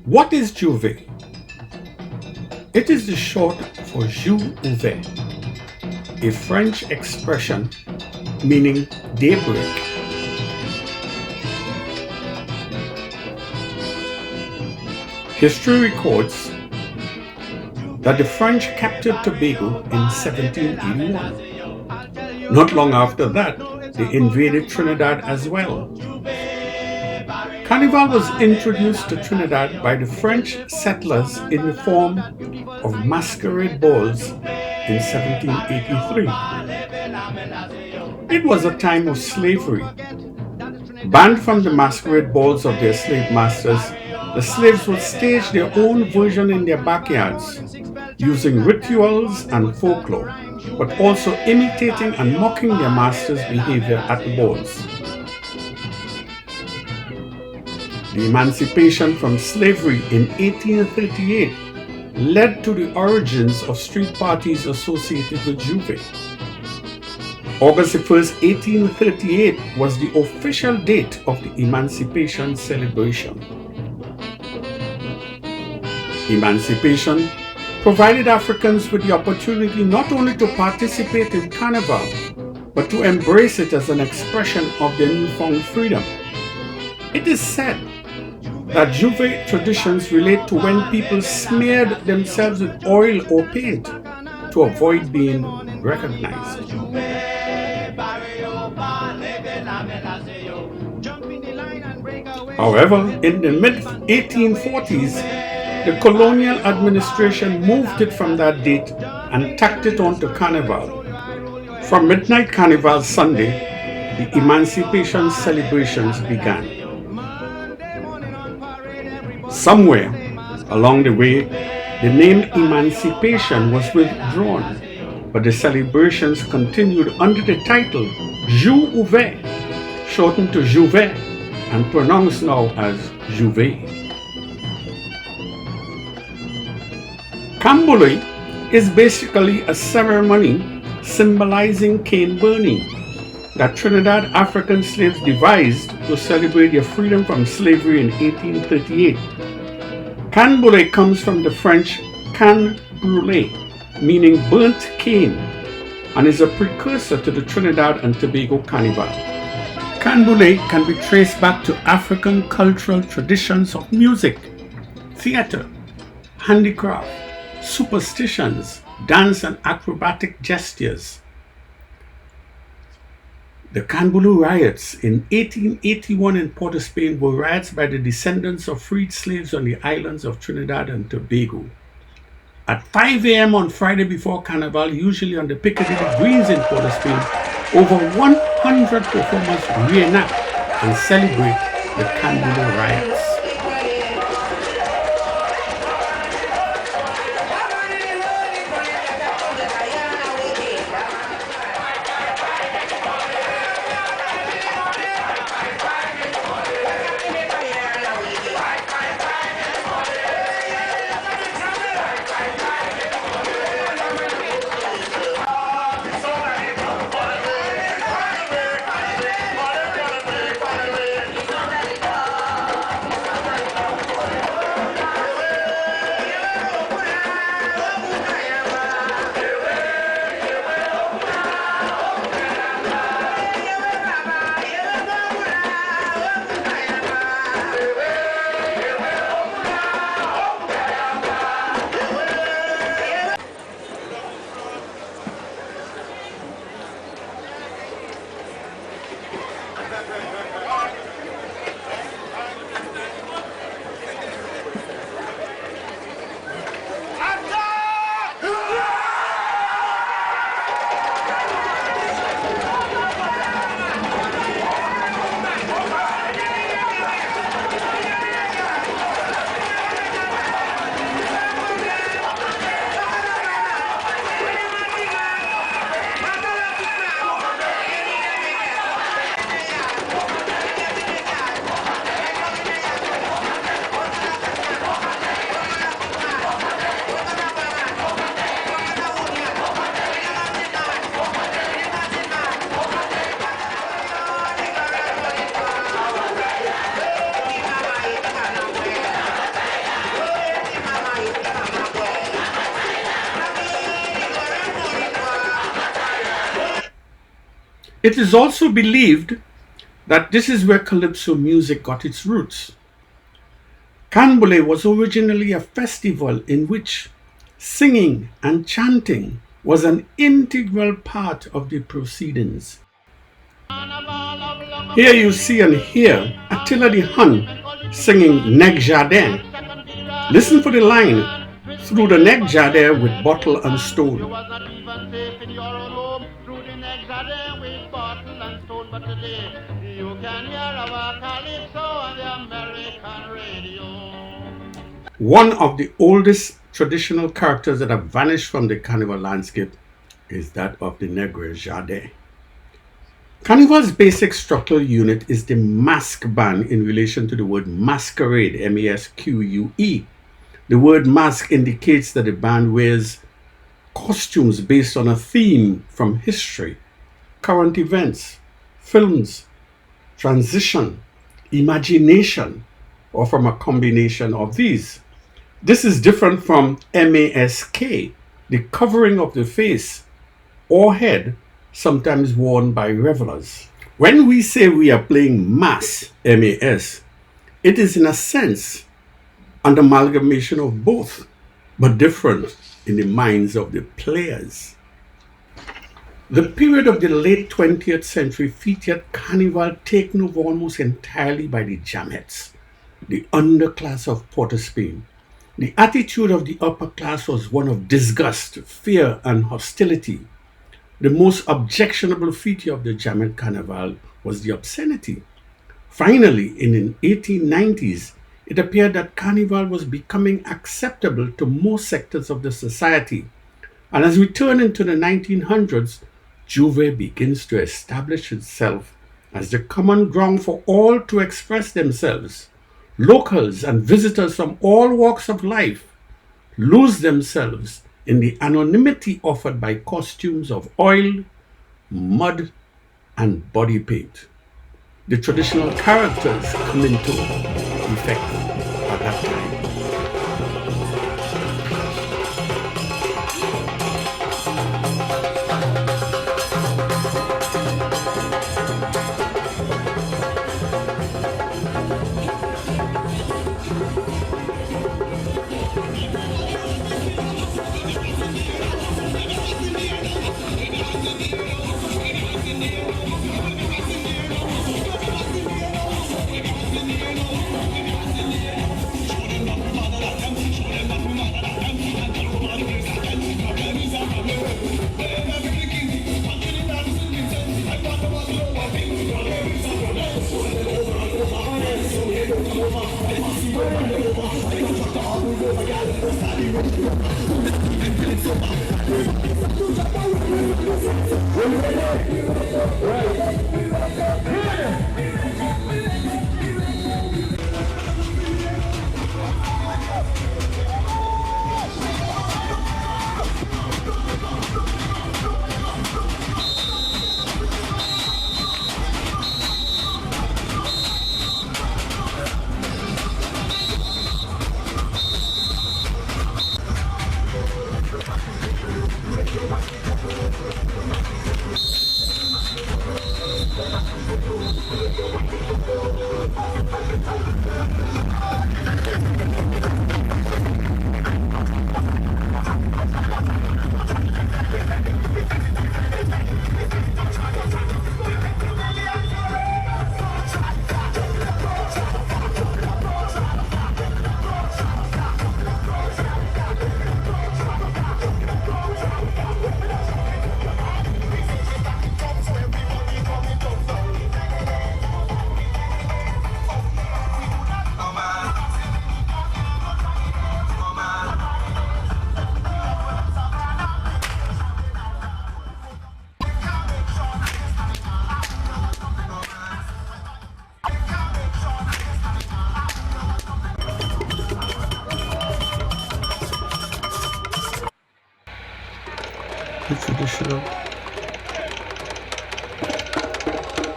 What is juve? It is the short for j'ouvert, a French expression meaning daybreak. History records that the French captured Tobago in 1781. Not long after that, they invaded Trinidad as well. Carnival was introduced to Trinidad by the French settlers in the form of masquerade balls in 1783. It was a time of slavery. Banned from the masquerade balls of their slave masters, the slaves would stage their own version in their backyards, using rituals and folklore, but also imitating and mocking their masters' behavior at the balls. The emancipation from slavery in 1838 led to the origins of street parties associated with juve. August 1st, 1838 was the official date of the Emancipation celebration. Emancipation provided Africans with the opportunity not only to participate in carnival, but to embrace it as an expression of their newfound freedom. It is said that juve traditions relate to when people smeared themselves with oil or paint to avoid being recognized. However, in the mid-1840s, the colonial administration moved it from that date and tacked it on to Carnival. From Midnight Carnival Sunday, the Emancipation celebrations began. Somewhere along the way, the name Emancipation was withdrawn, but the celebrations continued under the title J'ouvert, shortened to J'ouvert and pronounced now as juve. Camboulay is basically a ceremony symbolizing cane burning that Trinidad African slaves devised to celebrate their freedom from slavery in 1838. Camboulay comes from the French can brûler, meaning burnt cane, and is a precursor to the Trinidad and Tobago Carnival. Camboulay can be traced back to African cultural traditions of music, theater, handicraft, superstitions, dance, and acrobatic gestures. The Camboulay riots in 1881 in Port of Spain were riots by the descendants of freed slaves on the islands of Trinidad and Tobago. At 5 a.m. on Friday before Carnival, usually on the Piccadilly Greens in Port of Spain, over 100 performers reenact and celebrate the Camboulay riots. It is also believed that this is where Calypso music got its roots. Camboulay was originally a festival in which singing and chanting was an integral part of the proceedings. Here you see and hear Attila the Hun singing Neg Jardin. Listen for the line, through the neck jardin with bottle and stone. One of the oldest traditional characters that have vanished from the carnival landscape is that of the Negre Jardin. Carnival's basic structural unit is the mask band in relation to the word masquerade, M-A-S-Q-U-E. The word mask indicates that the band wears costumes based on a theme from history, current events, films, transition, imagination, or from a combination of these. This is different from mask, the covering of the face or head, sometimes worn by revelers. When we say we are playing mass, M-A-S, it is in a sense an amalgamation of both, but different in the minds of the players. The period of the late 20th century featured carnival taken over almost entirely by the Jamettes, the underclass of Port of Spain. The attitude of the upper class was one of disgust, fear, and hostility. The most objectionable feature of the Jamet Carnival was the obscenity. Finally, in the 1890s, it appeared that Carnival was becoming acceptable to most sectors of the society. And as we turn into the 1900s, J'ouvert begins to establish itself as the common ground for all to express themselves. Locals and visitors from all walks of life lose themselves in the anonymity offered by costumes of oil, mud, and body paint. The traditional characters come into effect at that time.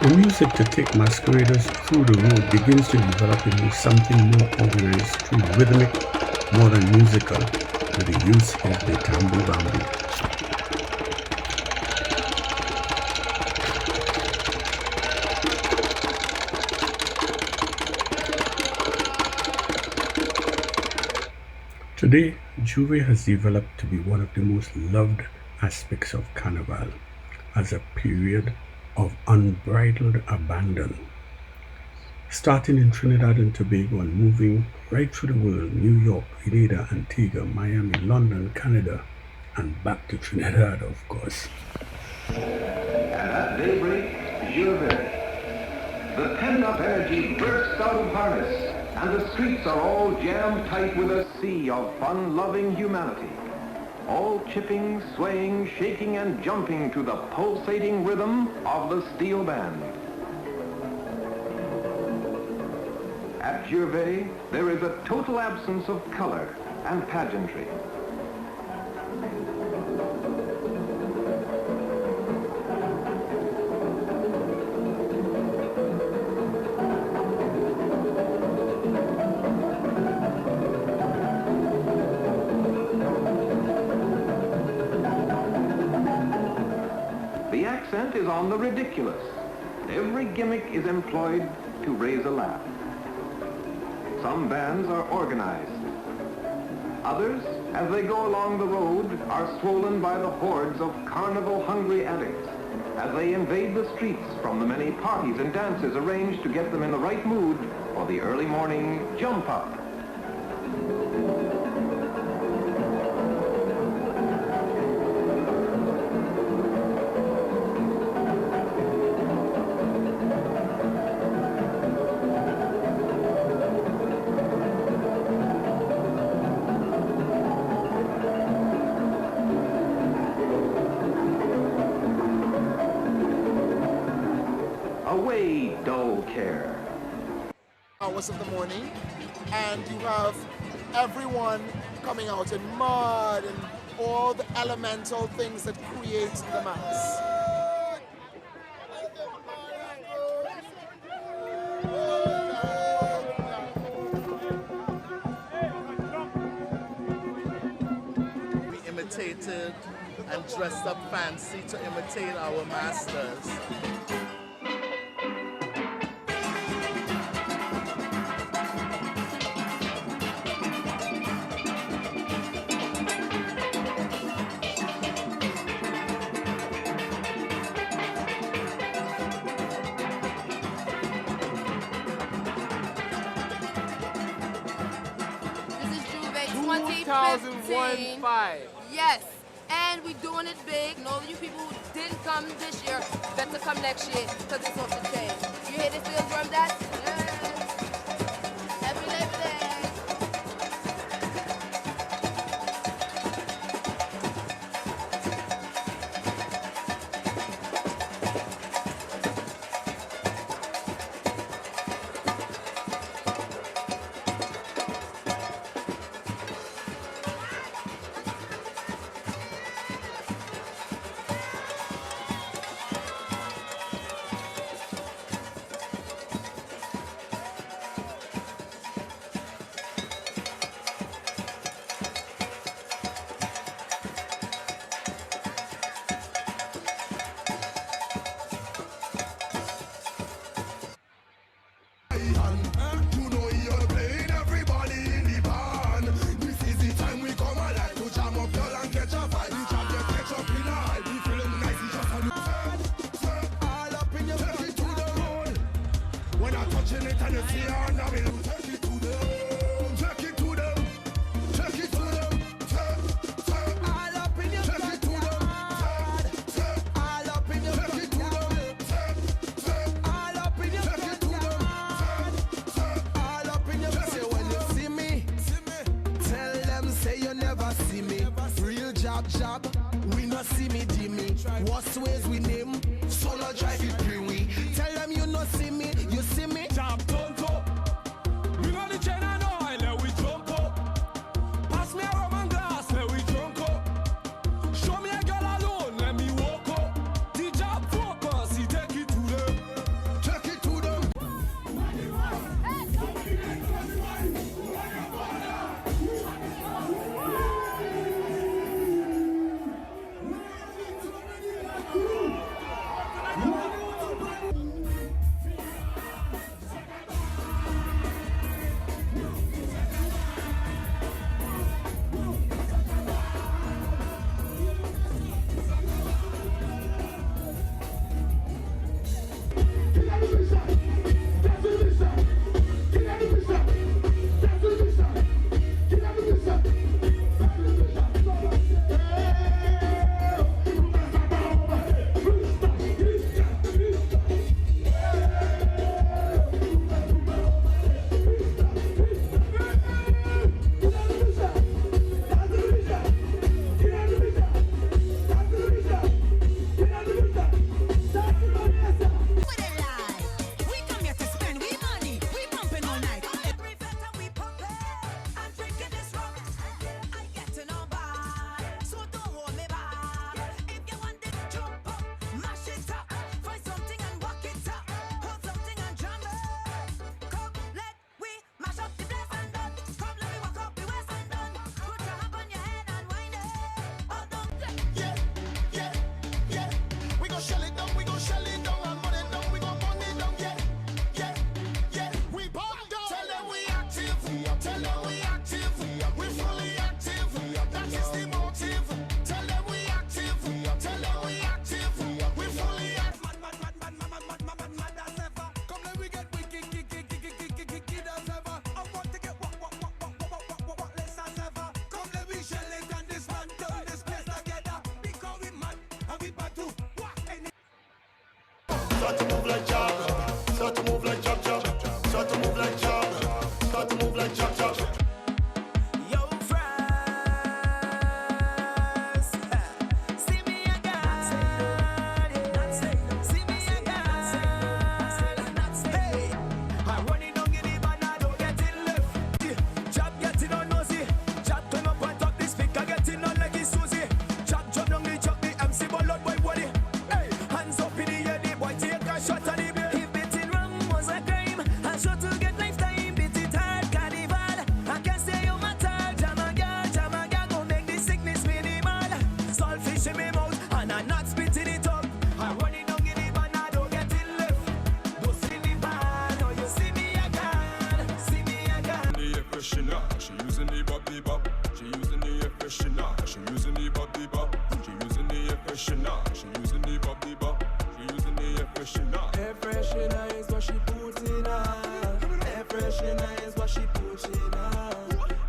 The music to take masqueraders through the road begins to develop into something more organized through rhythmic more than musical with the use of the tambour bamboo. Today, Juve has developed to be one of the most loved aspects of Carnival as a period of unbridled abandon. Starting in Trinidad and Tobago and moving right through the world, New York, Grenada, Antigua, Miami, London, Canada, and back to Trinidad, of course. And at daybreak, J'ouvert. The pent-up energy bursts out of harness, and the streets are all jammed tight with a sea of fun-loving humanity. All chipping, swaying, shaking, and jumping to the pulsating rhythm of the steel band. At J'ouvert, there is a total absence of color and pageantry. The accent is on the ridiculous. Every gimmick is employed to raise a laugh. Some bands are organized. Others, as they go along the road, are swollen by the hordes of carnival-hungry addicts as they invade the streets from the many parties and dances arranged to get them in the right mood for the early morning jump up. Away, dull care. Hours of the morning, and you have everyone coming out in mud and all the elemental things that create the mass. We imitated and dressed up fancy to imitate our masters. This is J'ouvert 2015. Yes, and we doing it big. And all of you people who didn't come this year, better come next year because it's off the chain. You hear the steel drum, Dad? Yes. Happy Labor Day. Job, we not see me Jimmy. What ways we name? Solo drive it pre we. Tell them you not see me, you see me. Job don't up. We know the chain and oil, we jump up. Pass me a rum and glass, let we drunk up. Show me a girl alone, let me walk up. The job focus, he take it to them. Take it to them. Start to move like jog. Start to move like jog, jog. Start to move like jog. Start to move like jog, jog. Yo, friends, see me again. See me again. Hey, I'm running down in the van, I don't get in left. Chop getting on nosy. Chop turn up and talk the speaker, getting on like it's Susie. Chop drop down the chuck, the MC ballad boy body. Hey, hands up in the air, the boy take a shot at the beer. If beating rum was a crime, I sure to get lifetime. Beat it hard, carnival. I can say you matter. Jamaga, go make the sickness minimal. Saltfish in my mouth, and I'm not spitting it up. I'm running down in the van, I don't get in left. Don't see me bad, or you see me again. See me again. The air freshener, she using the bobby bob. She using the air freshener, she using the bobby bob. She using the air freshener, she using the bobby bob. She using the air freshener. Air freshener is what she puts in her. Air freshener is what she puts in her.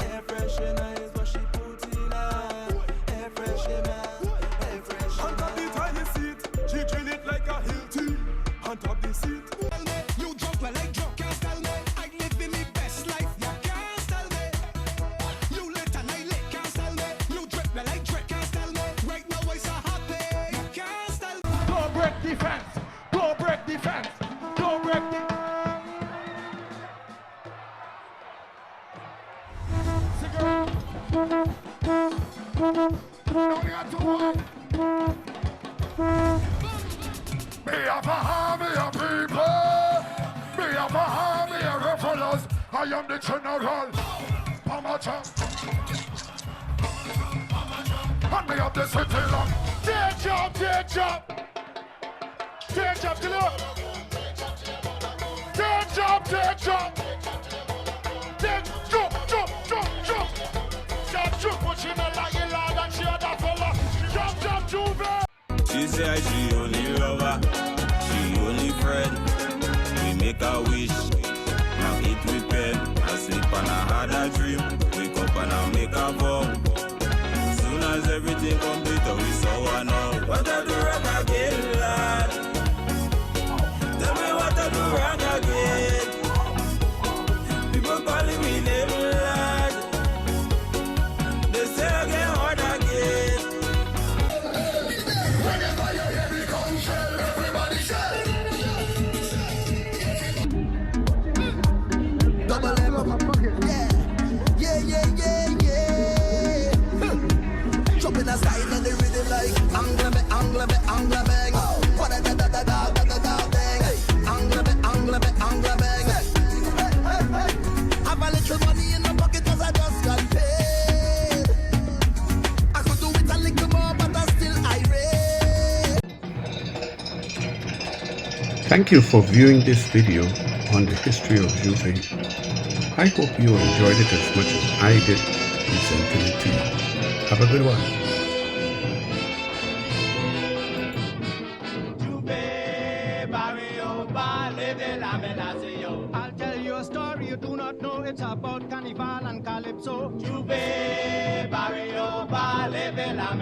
Air freshener is what she puts in her. Air freshener, air freshener. On top the tiny seat, she drill it like a hill tea. On top the seat. You drunk well like drunk, can't tell me. I live in me best life, you can't tell me. You lit and I lit, can't tell me. You drip well like drip, can't tell me. Right now I so happy, you can't tell me. Don't break defense. Don't break defense. Don't break the. Cigarette. Only got two one. Me have a army of people. Me have a army of revelers. I am the general. Pamacha. And me have the city long. Day job, day job. Day job, kill it. Day job, day job. Day jump. Jump, put you in a like a lad and she had a fella. Jump, juve. She say she only lover, she only friend. We make a wish, now eat with pen. I sleep and I had a dream, wake up and I make a vow. Soon as everything complete, we saw one out. What I do wrong again, lad? Tell me what I do wrong again. People calling me name, lad. They say I get hard again. Whenever you hear me come shell, everybody shell. Double M, yeah. Jump in the style and the rhythm like angle bang. What a da bang. Angle bang. Have a little money in the pocket 'cause I just got paid. I could do it a little more, but I'm still irate. Thank you for viewing this video on the history of J'ouvert. I hope you enjoyed it as much as I did presenting it to you. Have a good one. I'll tell you a story you do not know. It's about carnival and Calypso. J'ouvert, barrio, live la